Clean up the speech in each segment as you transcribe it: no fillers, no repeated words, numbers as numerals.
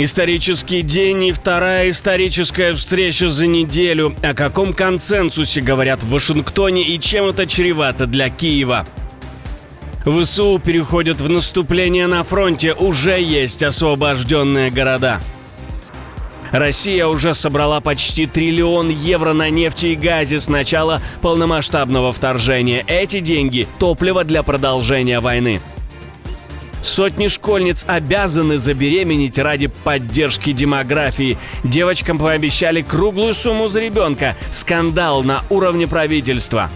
Исторический день и вторая историческая встреча за неделю. О каком консенсусе говорят в Вашингтоне и чем это чревато для Киева? ВСУ переходят в наступление на фронте, уже есть освобожденные города. Россия уже собрала почти 1 триллион евро на нефти и газе с начала полномасштабного вторжения. Эти деньги – топливо для продолжения войны. Сотни школьниц обязаны забеременеть ради поддержки демографии. Девочкам пообещали круглую сумму за ребенка. Скандал на уровне правительства.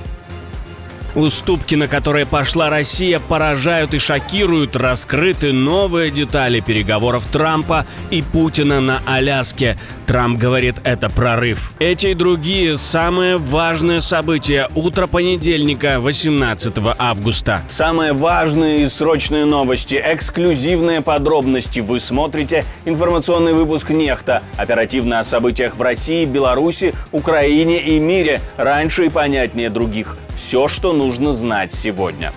Уступки, на которые пошла Россия, поражают и шокируют. Раскрыты новые детали переговоров Трампа и Путина на Аляске. Трамп говорит, это прорыв. Эти и другие самые важные события. Утро понедельника, 18 августа. Самые важные и срочные новости, эксклюзивные подробности. Вы смотрите информационный выпуск «Нехта». Оперативно о событиях в России, Беларуси, Украине и мире. Раньше и понятнее других. Все, что нужно знать сегодня.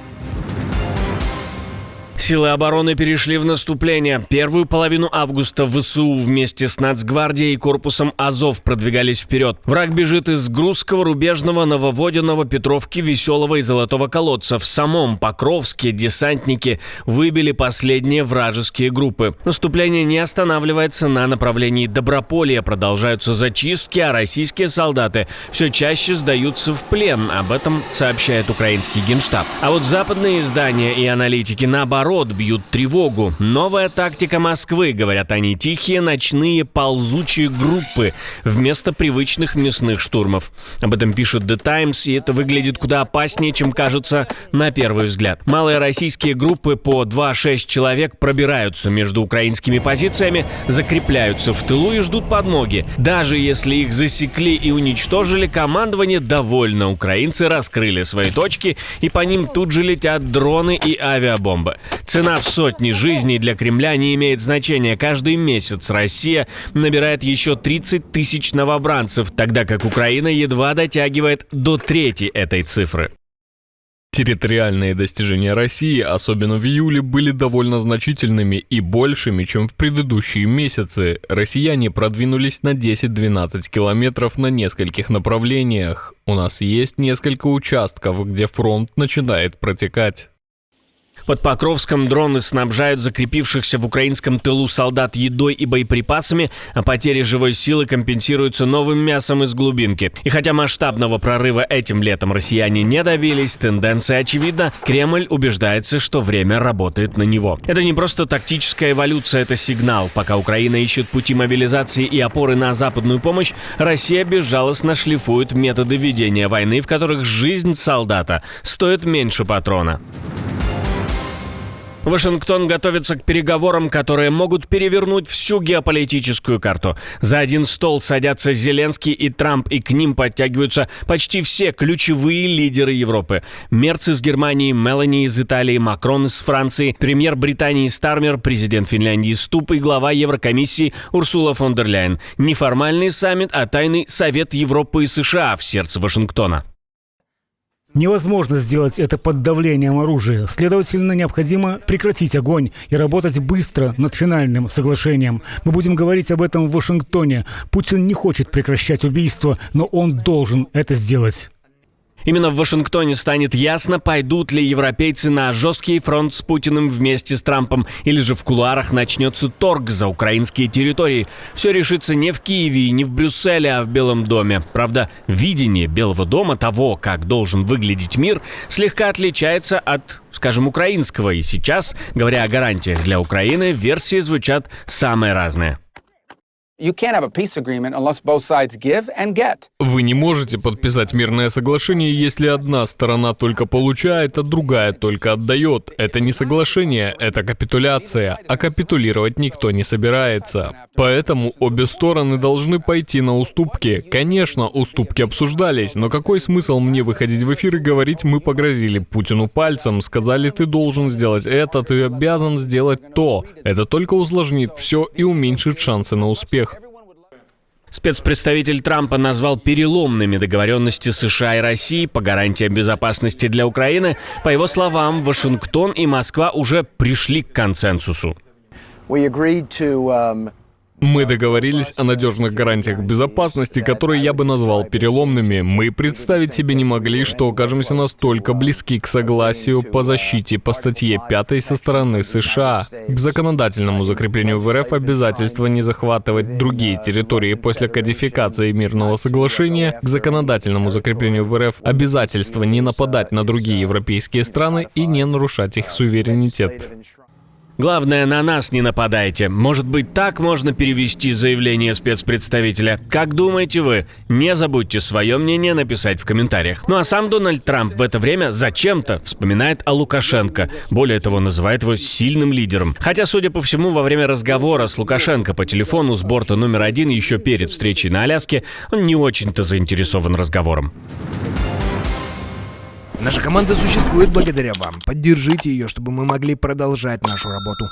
Силы обороны перешли в наступление. Первую половину августа ВСУ вместе с Нацгвардией и корпусом Азов продвигались вперед. Враг бежит из Грузского, Рубежного, Нововодиного, Петровки, Веселого и Золотого колодца. В самом Покровске десантники выбили последние вражеские группы. Наступление не останавливается на направлении Доброполья. Продолжаются зачистки, а российские солдаты все чаще сдаются в плен. Об этом сообщает украинский Генштаб. А вот западные издания и аналитики наоборот бьют тревогу. Новая тактика Москвы, говорят они, тихие ночные ползучие группы вместо привычных мясных штурмов. Об этом пишет The Times, и это выглядит куда опаснее, чем кажется на первый взгляд. Малые российские группы по 2-6 человек пробираются между украинскими позициями, закрепляются в тылу и ждут подмоги. Даже если их засекли и уничтожили, командование довольно. Украинцы раскрыли свои точки, и по ним тут же летят дроны и авиабомбы. Цена в сотни жизней для Кремля не имеет значения. Каждый месяц Россия набирает еще 30 тысяч новобранцев, тогда как Украина едва дотягивает до трети этой цифры. Территориальные достижения России, особенно в июле, были довольно значительными и большими, чем в предыдущие месяцы. Россияне продвинулись на 10-12 километров на нескольких направлениях. У нас есть несколько участков, где фронт начинает протекать. Под Покровском дроны снабжают закрепившихся в украинском тылу солдат едой и боеприпасами, а потери живой силы компенсируются новым мясом из глубинки. И хотя масштабного прорыва этим летом россияне не добились, тенденция очевидна. Кремль убеждается, что время работает на него. Это не просто тактическая эволюция, это сигнал. Пока Украина ищет пути мобилизации и опоры на западную помощь, Россия безжалостно шлифует методы ведения войны, в которых жизнь солдата стоит меньше патрона. Вашингтон готовится к переговорам, которые могут перевернуть всю геополитическую карту. За один стол садятся Зеленский и Трамп, и к ним подтягиваются почти все ключевые лидеры Европы. Мерц из Германии, Мелани из Италии, Макрон из Франции, премьер Британии Стармер, президент Финляндии Стуб и глава Еврокомиссии Урсула фон дер Ляйен. Не формальный саммит, а тайный совет Европы и США в сердце Вашингтона. Невозможно сделать это под давлением оружия. Следовательно, необходимо прекратить огонь и работать быстро над финальным соглашением. Мы будем говорить об этом в Вашингтоне. Путин не хочет прекращать убийство, но он должен это сделать. Именно в Вашингтоне станет ясно, пойдут ли европейцы на жесткий фронт с Путиным вместе с Трампом, или же в кулуарах начнется торг за украинские территории. Все решится не в Киеве и не в Брюсселе, а в Белом доме. Правда, видение Белого дома того, как должен выглядеть мир, слегка отличается от, скажем, украинского. И сейчас, говоря о гарантиях для Украины, версии звучат самые разные. Вы не можете подписать мирное соглашение, если одна сторона только получает, а другая только отдает. Это не соглашение, это капитуляция, а капитулировать никто не собирается. Поэтому обе стороны должны пойти на уступки. Конечно, уступки обсуждались, но какой смысл мне выходить в эфир и говорить: мы погрозили Путину пальцем, сказали: ты должен сделать это, ты обязан сделать то. Это только усложнит все и уменьшит шансы на успех. Спецпредставитель Трампа назвал переломными договоренности США и России по гарантиям безопасности для Украины. По его словам, Вашингтон и Москва уже пришли к консенсусу. Мы договорились о надежных гарантиях безопасности, которые я бы назвал переломными. Мы представить себе не могли, что окажемся настолько близки к согласию по защите по статье 5 со стороны США. К законодательному закреплению в РФ обязательства не захватывать другие территории после кодификации мирного соглашения, к законодательному закреплению в РФ обязательства не нападать на другие европейские страны и не нарушать их суверенитет. Главное, на нас не нападайте. Может быть, так можно перевести заявление спецпредставителя? Как думаете вы? Не забудьте свое мнение написать в комментариях. Ну а сам Дональд Трамп в это время зачем-то вспоминает о Лукашенко. Более того, называет его сильным лидером. Хотя, судя по всему, во время разговора с Лукашенко по телефону с борта номер 1 еще перед встречей на Аляске, он не очень-то заинтересован разговором. Наша команда существует благодаря вам. Поддержите ее, чтобы мы могли продолжать нашу работу.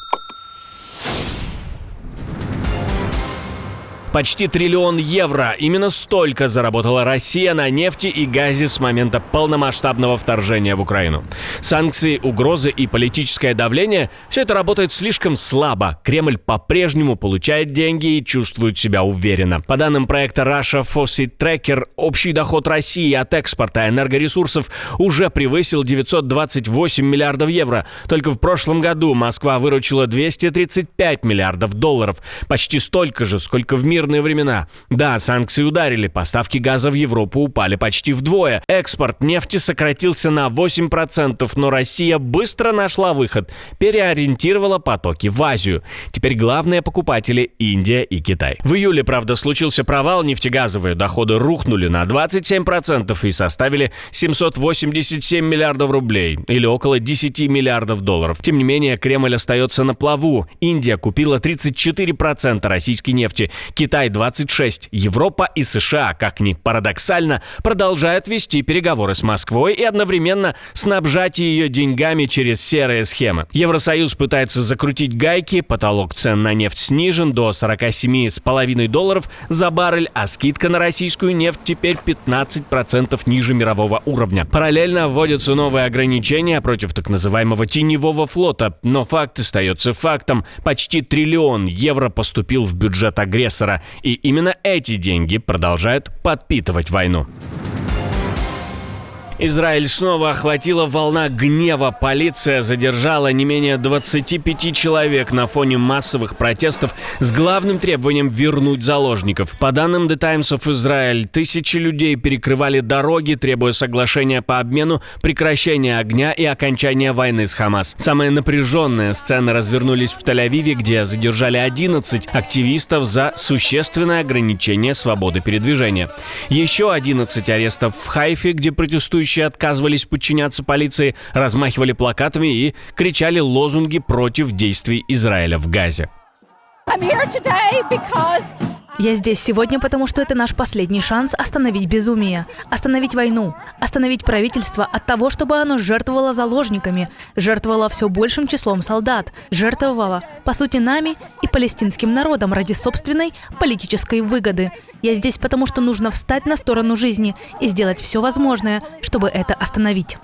Почти 1 триллион евро. Именно столько заработала Россия на нефти и газе с момента полномасштабного вторжения в Украину. Санкции, угрозы и политическое давление – все это работает слишком слабо. Кремль по-прежнему получает деньги и чувствует себя уверенно. По данным проекта Russia Faucet Tracker, общий доход России от экспорта энергоресурсов уже превысил 928 миллиардов евро. Только в прошлом году Москва выручила 235 миллиардов долларов. Почти столько же, сколько в мирные времена. Да, санкции ударили, поставки газа в Европу упали почти вдвое. Экспорт нефти сократился на 8%, но Россия быстро нашла выход, переориентировала потоки в Азию. Теперь главные покупатели – Индия и Китай. В июле, правда, случился провал, нефтегазовые доходы рухнули на 27% и составили 787 миллиардов рублей, или около 10 миллиардов долларов. Тем не менее, Кремль остается на плаву. Индия купила 34% российской нефти, Китай 26%. Европа и США, как ни парадоксально, продолжают вести переговоры с Москвой и одновременно снабжать ее деньгами через серые схемы. Евросоюз пытается закрутить гайки, потолок цен на нефть снижен до $47,5 за баррель, а скидка на российскую нефть теперь 15% ниже мирового уровня. Параллельно вводятся новые ограничения против так называемого теневого флота, но факт остается фактом. Почти 1 триллион евро поступил в бюджет агрессора. И именно эти деньги продолжают подпитывать войну. Израиль снова охватила волна гнева. Полиция задержала не менее 25 человек на фоне массовых протестов с главным требованием вернуть заложников. По данным The Times of Israel, тысячи людей перекрывали дороги, требуя соглашения по обмену, прекращения огня и окончания войны с Хамас. Самые напряженные сцены развернулись в Тель-Авиве, где задержали 11 активистов за существенное ограничение свободы передвижения. Еще 11 арестов в Хайфе, где протестующие отказывались подчиняться полиции, размахивали плакатами и кричали лозунги против действий Израиля в Газе. Я здесь сегодня, потому что это наш последний шанс остановить безумие, остановить войну, остановить правительство от того, чтобы оно жертвовало заложниками, жертвовало все большим числом солдат, жертвовало, по сути, нами и палестинским народом ради собственной политической выгоды. Я здесь, потому что нужно встать на сторону жизни и сделать все возможное, чтобы это остановить.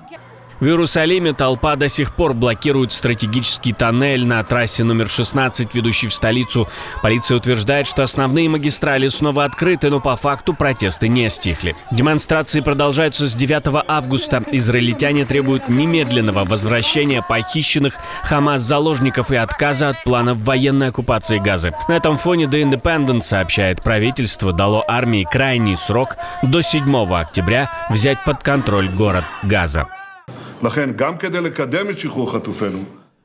В Иерусалиме толпа до сих пор блокирует стратегический тоннель на трассе номер 16, ведущей в столицу. Полиция утверждает, что основные магистрали снова открыты, но по факту протесты не стихли. Демонстрации продолжаются с 9 августа. Израильтяне требуют немедленного возвращения похищенных Хамас-заложников и отказа от планов военной оккупации Газы. На этом фоне The Independent сообщает, правительство дало армии крайний срок до 7 октября взять под контроль город Газа.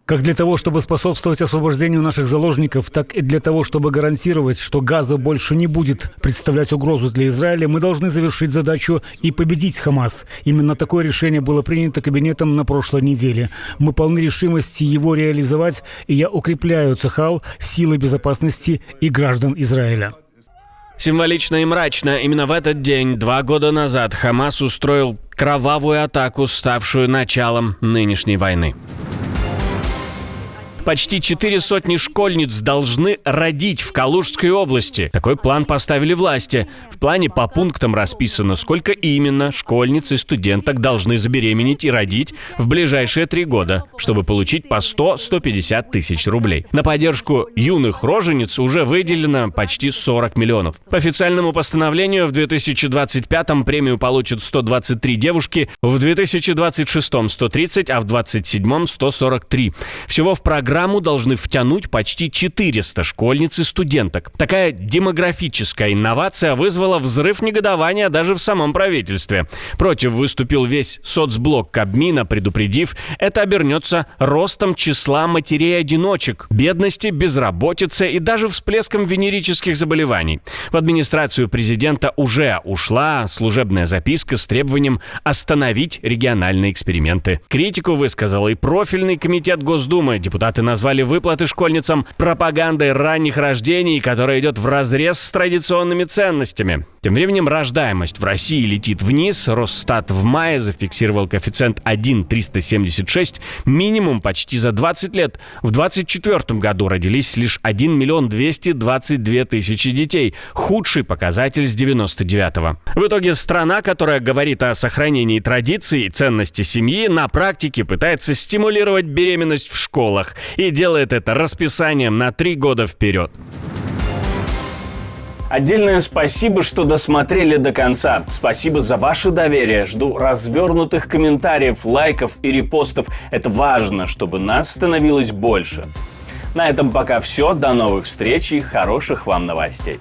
Как для того, чтобы способствовать освобождению наших заложников, так и для того, чтобы гарантировать, что Газа больше не будет представлять угрозу для Израиля, мы должны завершить задачу и победить Хамас. Именно такое решение было принято кабинетом на прошлой неделе. Мы полны решимости его реализовать, и я укрепляю Цахал, силы безопасности и граждан Израиля. Символично и мрачно, именно в этот день, 2 года назад, Хамас устроил кровавую атаку, ставшую началом нынешней войны. Почти 400 школьниц должны родить в Калужской области. Такой план поставили власти. В плане по пунктам расписано, сколько именно школьниц и студенток должны забеременеть и родить в ближайшие 3 года, чтобы получить по 100-150 тысяч рублей. На поддержку юных рожениц уже выделено почти 40 миллионов. По официальному постановлению в 2025-м премию получат 123 девушки, в 2026-м 130, а в 2027-м 143. Всего в программу должны втянуть почти 400 школьниц и студенток. Такая демографическая инновация вызвала взрыв негодования даже в самом правительстве. Против выступил весь соцблок Кабмина, предупредив, это обернется ростом числа матерей-одиночек, бедности, безработицы и даже всплеском венерических заболеваний. В администрацию президента уже ушла служебная записка с требованием остановить региональные эксперименты. Критику высказал и профильный комитет Госдумы. Депутаты назвали выплаты школьницам пропагандой ранних рождений, которая идет вразрез с традиционными ценностями. Тем временем рождаемость в России летит вниз. Росстат в мае зафиксировал коэффициент 1,376, минимум почти за 20 лет. В 2024 году родились лишь 1 миллион 222 тысячи детей. Худший показатель с 99-го. В итоге страна, которая говорит о сохранении традиций и ценности семьи, на практике пытается стимулировать беременность в школах и делает это расписанием на 3 года вперед. Отдельное спасибо, что досмотрели до конца. Спасибо за ваше доверие. Жду развернутых комментариев, лайков и репостов. Это важно, чтобы нас становилось больше. На этом пока все. До новых встреч и хороших вам новостей.